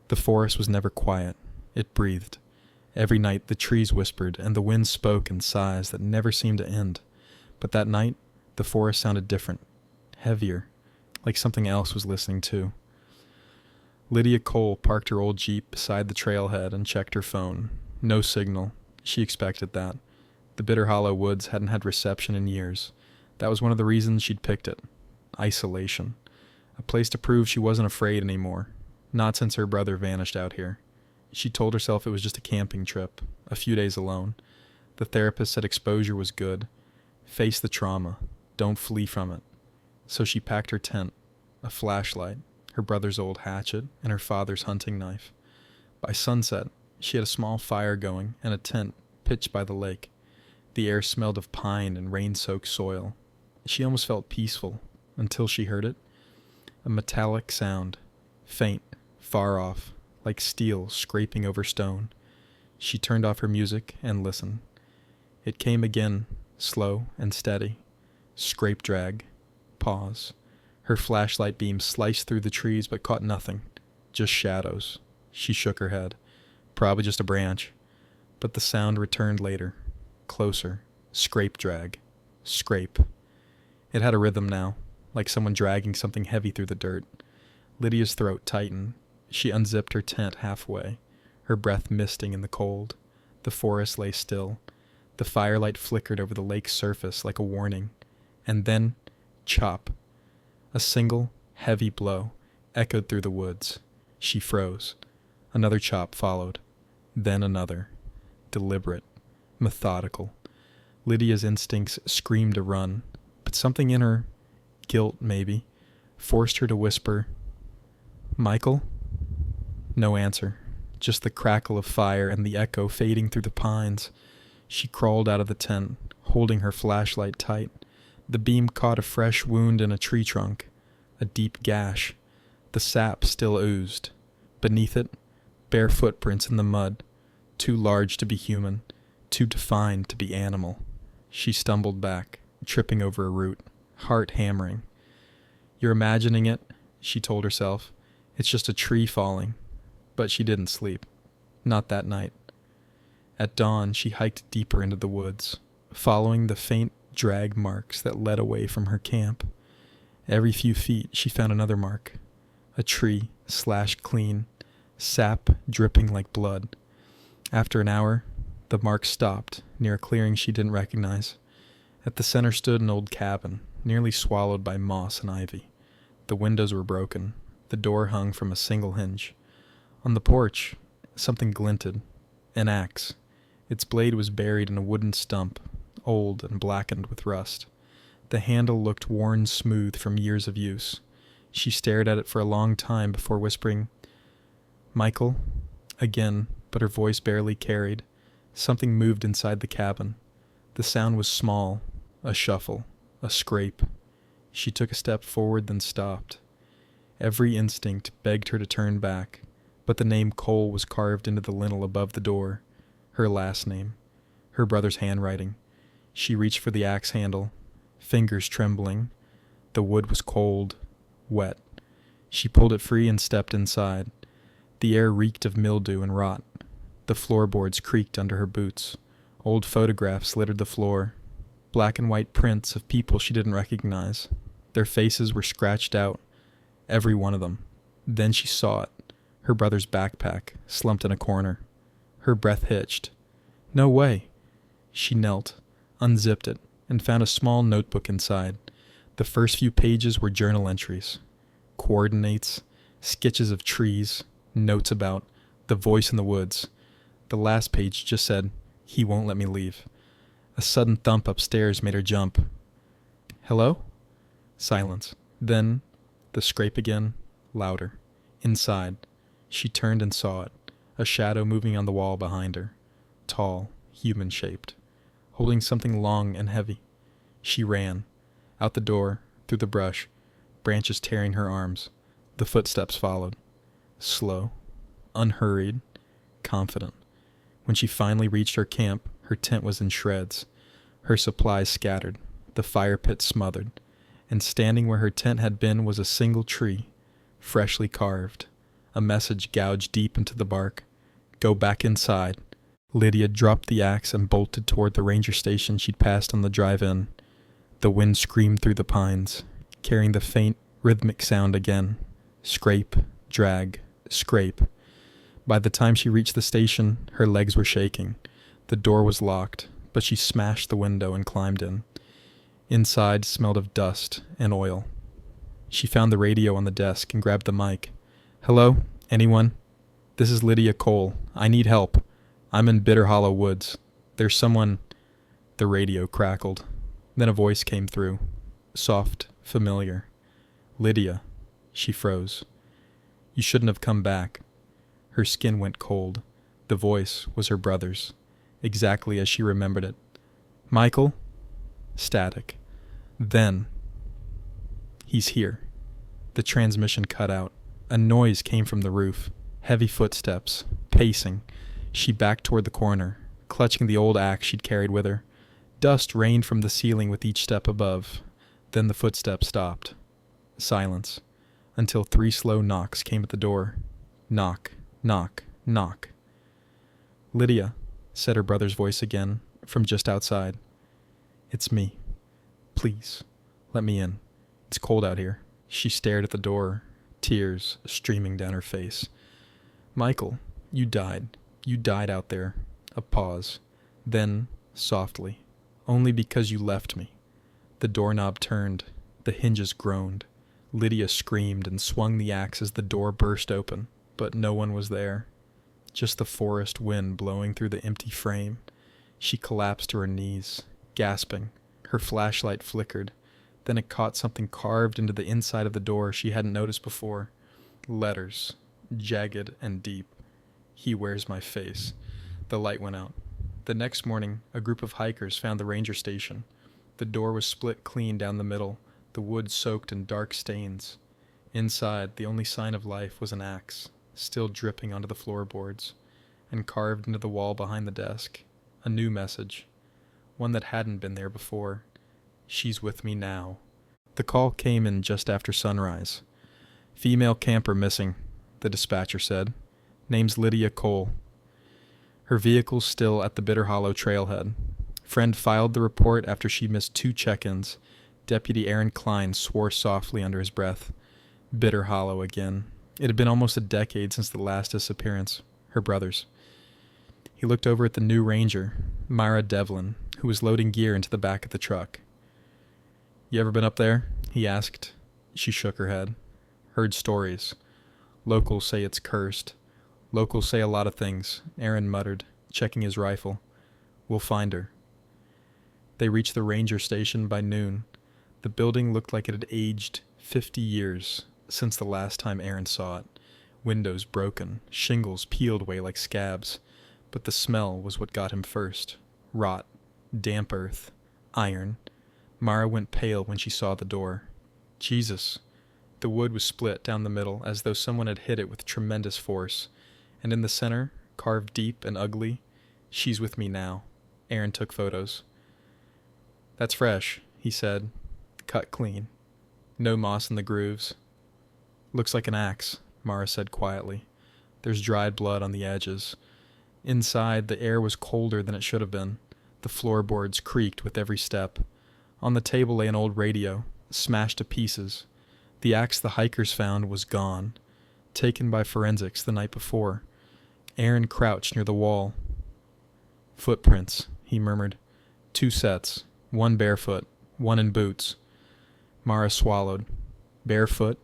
The forest was never quiet. It breathed. Every night the trees whispered, and the wind spoke in sighs that never seemed to end. But that night, the forest sounded different, heavier, like something else was listening too. Lydia Cole parked her old Jeep beside the trailhead and checked her phone. No signal. She expected that. The Bitter Hollow Woods hadn't had reception in years. That was one of the reasons she'd picked it. Isolation. A place to prove she wasn't afraid anymore. Not since her brother vanished out here. She told herself it was just a camping trip, a few days alone. The therapist said exposure was good. Face the trauma. Don't flee from it. So she packed her tent, a flashlight, her brother's old hatchet, and her father's hunting knife. By sunset, she had a small fire going and a tent pitched by the lake. The air smelled of pine and rain-soaked soil. She almost felt peaceful, until she heard it. A metallic sound, faint, far off, like steel scraping over stone. She turned off her music and listened. It came again, slow and steady. Scrape drag. Pause. Her flashlight beam sliced through the trees but caught nothing. Just shadows. She shook her head. Probably just a branch. But the sound returned later. Closer. Scrape drag. Scrape. It had a rhythm now, like someone dragging something heavy through the dirt. Lydia's throat tightened. She unzipped her tent halfway, her breath misting in the cold. The forest lay still. The firelight flickered over the lake's surface like a warning. And then, chop. A single, heavy blow echoed through the woods. She froze. Another chop followed. Then another. Deliberate. Methodical. Lydia's instincts screamed to run, but something in her, guilt maybe, forced her to whisper, "Michael?" No answer. Just the crackle of fire and the echo fading through the pines. She crawled out of the tent, holding her flashlight tight. The beam caught a fresh wound in a tree trunk, a deep gash. The sap still oozed. Beneath it, bare footprints in the mud, too large to be human, too defined to be animal. She stumbled back, tripping over a root, heart hammering. "You're imagining it," she told herself. "It's just a tree falling." But she didn't sleep. Not that night. At dawn, she hiked deeper into the woods, following the faint drag marks that led away from her camp. Every few feet, she found another mark. A tree, slashed clean, sap dripping like blood. After an hour, the mark stopped, near a clearing she didn't recognize. At the center stood an old cabin, nearly swallowed by moss and ivy. The windows were broken. The door hung from a single hinge. On the porch, something glinted. An axe. Its blade was buried in a wooden stump, old and blackened with rust. The handle looked worn smooth from years of use. She stared at it for a long time before whispering, "Michael?" Again, but her voice barely carried. Something moved inside the cabin. The sound was small, a shuffle, a scrape. She took a step forward, then stopped. Every instinct begged her to turn back, but the name Cole was carved into the lintel above the door. Her last name. Her brother's handwriting. She reached for the axe handle, fingers trembling. The wood was cold, wet. She pulled it free and stepped inside. The air reeked of mildew and rot. The floorboards creaked under her boots. Old photographs littered the floor. Black and white prints of people she didn't recognize. Their faces were scratched out. Every one of them. Then she saw it. Her brother's backpack, slumped in a corner. Her breath hitched. No way! She knelt, unzipped it, and found a small notebook inside. The first few pages were journal entries. Coordinates, sketches of trees, notes about the voice in the woods. The last page just said, "He won't let me leave." A sudden thump upstairs made her jump. "Hello?" Silence. Then, the scrape again, louder. Inside. She turned and saw it, a shadow moving on the wall behind her. Tall, human-shaped, holding something long and heavy. She ran. Out the door, through the brush, branches tearing her arms. The footsteps followed. Slow, unhurried, confident. When she finally reached her camp, her tent was in shreds, her supplies scattered, the fire pit smothered, and standing where her tent had been was a single tree, freshly carved, A message gouged deep into the bark. Go back inside. Lydia dropped the axe and bolted toward the ranger station she'd passed on the drive in. The wind screamed through the pines, carrying the faint, rhythmic sound again. Scrape, drag, scrape. By the time she reached the station, her legs were shaking. The door was locked, but she smashed the window and climbed in. Inside smelled of dust and oil. She found the radio on the desk and grabbed the mic. Hello? Anyone? This is Lydia Cole. I need help. I'm in Bitter Hollow Woods. There's someone... The radio crackled. Then a voice came through. Soft, familiar. Lydia. She froze. You shouldn't have come back. Her skin went cold. The voice was her brother's, exactly as she remembered it. Michael? Static. Then. He's here. The transmission cut out. A noise came from the roof. Heavy footsteps. Pacing. She backed toward the corner, clutching the old axe she'd carried with her. Dust rained from the ceiling with each step above. Then the footsteps stopped. Silence. Until 3 slow knocks came at the door. Knock, knock, knock. Lydia, said her brother's voice again, from just outside. It's me. Please, let me in. It's cold out here. She stared at the door, tears streaming down her face. Michael, you died. You died out there. A pause. Then, softly, only because you left me. The doorknob turned. The hinges groaned. Lydia screamed and swung the axe as the door burst open, but no one was there. Just the forest wind blowing through the empty frame. She collapsed to her knees, gasping. Her flashlight flickered. Then it caught something carved into the inside of the door she hadn't noticed before. Letters, jagged and deep. He wears my face. The light went out. The next morning, a group of hikers found the ranger station. The door was split clean down the middle, the wood soaked in dark stains. Inside, the only sign of life was an axe, still dripping onto the floorboards, and carved into the wall behind the desk. A new message, one that hadn't been there before. She's with me now. The call came in just after sunrise. Female camper missing, the dispatcher said. Name's Lydia Cole. Her vehicle's still at the Bitter Hollow trailhead. Friend filed the report after she missed 2 check-ins. Deputy Aaron Klein swore softly under his breath. Bitter Hollow again. It had been almost a decade since the last disappearance, her brother's. He looked over at the new ranger, Myra Devlin, who was loading gear into the back of the truck. You ever been up there? He asked. She shook her head. Heard stories. Locals say it's cursed. Locals say a lot of things, Aaron muttered, checking his rifle. We'll find her. They reached the ranger station by noon. The building looked like it had aged 50 years since the last time Aaron saw it. Windows broken, shingles peeled away like scabs. But the smell was what got him first. Rot, damp earth, iron. Mara went pale when she saw the door. Jesus. The wood was split down the middle as though someone had hit it with tremendous force. And in the center, carved deep and ugly, she's with me now. Aaron took photos. That's fresh, he said. Cut clean. No moss in the grooves. Looks like an axe, Mara said quietly. There's dried blood on the edges. Inside, the air was colder than it should have been. The floorboards creaked with every step. On the table lay an old radio, smashed to pieces. The axe the hikers found was gone, taken by forensics the night before. Aaron crouched near the wall. Footprints, he murmured. 2 sets, one barefoot, one in boots. Mara swallowed. Barefoot?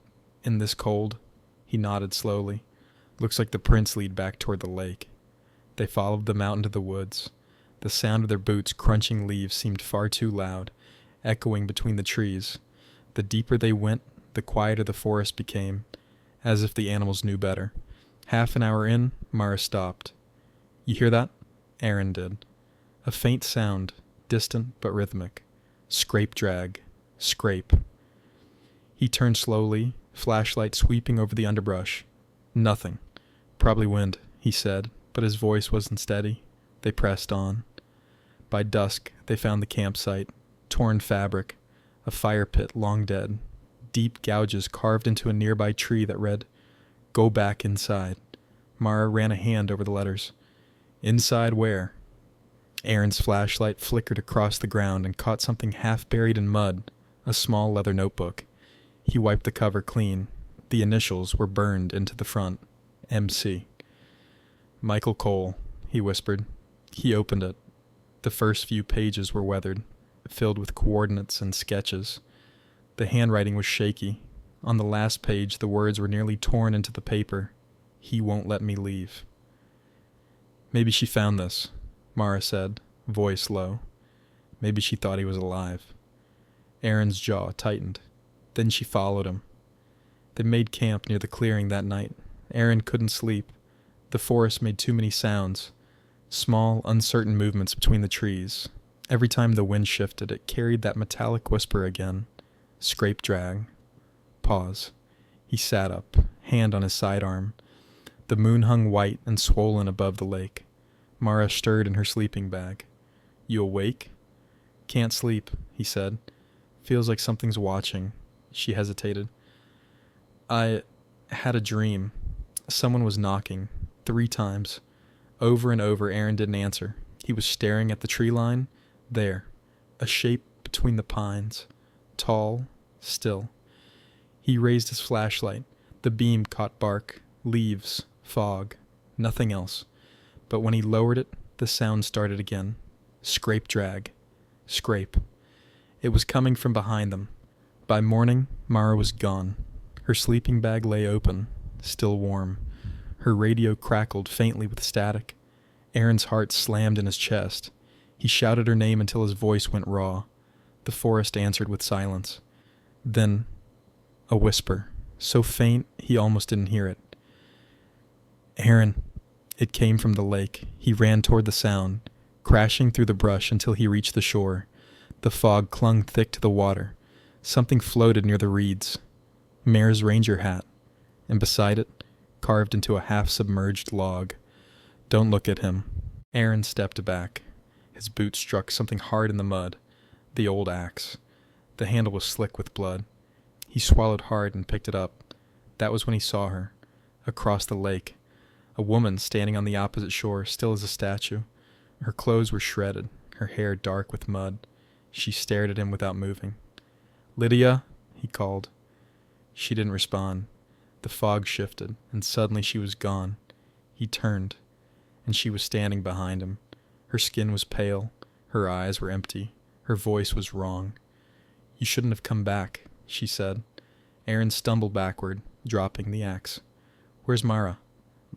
In this cold? He nodded slowly. Looks like the prints lead back toward the lake. They followed them out into the woods. The sound of their boots crunching leaves seemed far too loud, echoing between the trees. The deeper they went, the quieter the forest became, as if the animals knew better. Half an hour in, Mara stopped. You hear that? Aaron did. A faint sound, distant but rhythmic. Scrape drag. Scrape. He turned slowly, flashlight sweeping over the underbrush. Nothing. Probably wind, he said, but his voice wasn't steady. They pressed on. By dusk, they found the campsite. Torn fabric. A fire pit long dead. Deep gouges carved into a nearby tree that read, Go back inside. Mara ran a hand over the letters. Inside where? Aaron's flashlight flickered across the ground and caught something half buried in mud, a small leather notebook. He wiped the cover clean. The initials were burned into the front. MC. Michael Cole, he whispered. He opened it. The first few pages were weathered, filled with coordinates and sketches. The handwriting was shaky. On the last page, the words were nearly torn into the paper. He won't let me leave. Maybe she found this, Mara said, voice low. Maybe she thought he was alive. Aaron's jaw tightened. Then she followed him. They made camp near the clearing that night. Aaron couldn't sleep. The forest made too many sounds. Small, uncertain movements between the trees. Every time the wind shifted, it carried that metallic whisper again. Scrape drag. Pause. He sat up, hand on his sidearm. The moon hung white and swollen above the lake. Mara stirred in her sleeping bag. You awake? Can't sleep, he said. Feels like something's watching. She hesitated. I had a dream. Someone was knocking. 3 times. Over and over, Aaron didn't answer. He was staring at the tree line. There. A shape between the pines. Tall. Still. He raised his flashlight. The beam caught bark, leaves, fog. Nothing else. But when he lowered it, the sound started again. Scrape drag. Scrape. It was coming from behind them. By morning, Mara was gone. Her sleeping bag lay open, still warm. Her radio crackled faintly with static. Aaron's heart slammed in his chest. He shouted her name until his voice went raw. The forest answered with silence. Then, a whisper, so faint he almost didn't hear it. Aaron. It came from the lake. He ran toward the sound, crashing through the brush until he reached the shore. The fog clung thick to the water. Something floated near the reeds. Mare's ranger hat, and beside it, carved into a half-submerged log. Don't look at him. Aaron stepped back. His boot struck something hard in the mud. The old axe. The handle was slick with blood. He swallowed hard and picked it up. That was when he saw her. Across the lake. A woman standing on the opposite shore, still as a statue. Her clothes were shredded, her hair dark with mud. She stared at him without moving. Lydia, he called. She didn't respond. The fog shifted, and suddenly she was gone. He turned, and she was standing behind him. Her skin was pale. Her eyes were empty. Her voice was wrong. You shouldn't have come back, she said. Aaron stumbled backward, dropping the axe. Where's Mara?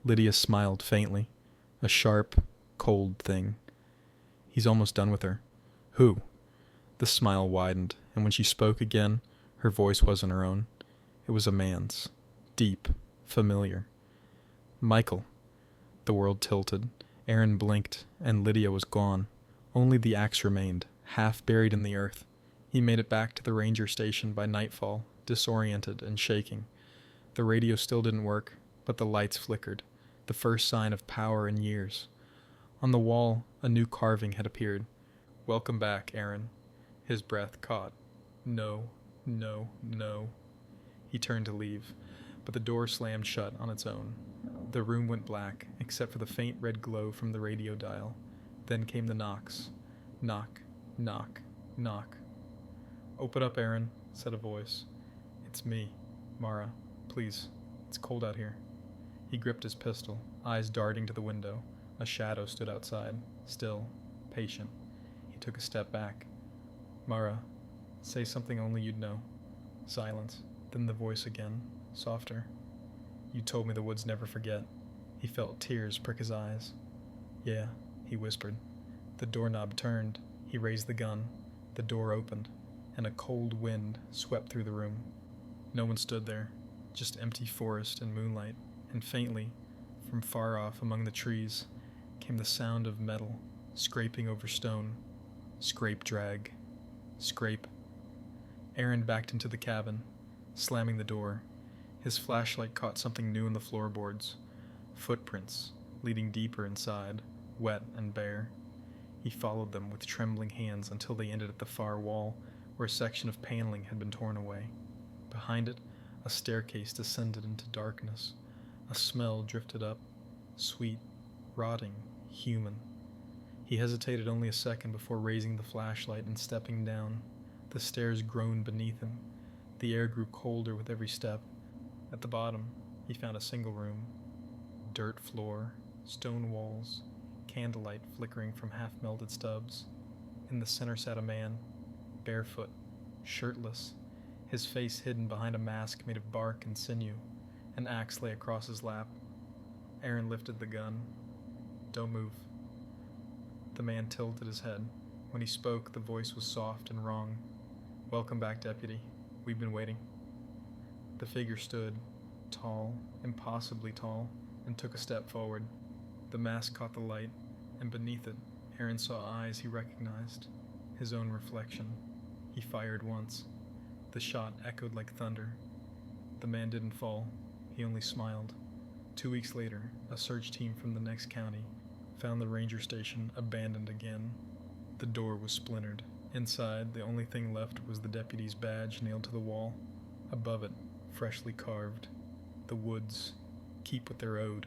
Lydia smiled faintly. A sharp, cold thing. He's almost done with her. Who? The smile widened, and when she spoke again, her voice wasn't her own. It was a man's. Deep. Familiar. Michael. The world tilted. Aaron blinked, and Lydia was gone. Only the axe remained, half buried in the earth. He made it back to the ranger station by nightfall, disoriented and shaking. The radio still didn't work, but the lights flickered, the first sign of power in years. On the wall, a new carving had appeared. Welcome back, Aaron. His breath caught. No, no, no. He turned to leave, but the door slammed shut on its own. The room went black, except for the faint red glow from the radio dial. Then came the knocks. Knock, knock, knock. Open up, Aaron, said a voice. It's me, Mara. Please, it's cold out here. He gripped his pistol, eyes darting to the window. A shadow stood outside, still, patient. He took a step back. Mara, say something only you'd know. Silence. Then the voice again, softer. You told me the woods never forget. He felt tears prick his eyes. Yeah, he whispered. The doorknob turned. He raised the gun. The door opened, and a cold wind swept through the room. No one stood there, just empty forest and moonlight, and faintly, from far off among the trees, came the sound of metal scraping over stone. Scrape drag. Scrape. Aaron backed into the cabin, slamming the door. His flashlight caught something new in the floorboards. Footprints, leading deeper inside, wet and bare. He followed them with trembling hands until they ended at the far wall, where a section of paneling had been torn away. Behind it, a staircase descended into darkness. A smell drifted up, sweet, rotting, human. He hesitated only a second before raising the flashlight and stepping down. The stairs groaned beneath him. The air grew colder with every step. At the bottom, he found a single room. Dirt floor, stone walls, candlelight flickering from half-melted stubs. In the center sat a man, barefoot, shirtless, his face hidden behind a mask made of bark and sinew. An axe lay across his lap. Aaron lifted the gun. "Don't move." The man tilted his head. When he spoke, the voice was soft and wrong. "Welcome back, deputy. We've been waiting." The figure stood, tall, impossibly tall, and took a step forward. The mask caught the light, and beneath it, Aaron saw eyes he recognized, his own reflection. He fired once. The shot echoed like thunder. The man didn't fall. He only smiled. 2 weeks later, a search team from the next county found the ranger station abandoned again. The door was splintered. Inside, the only thing left was the deputy's badge nailed to the wall. Above it, freshly carved, the woods, keep what they're owed.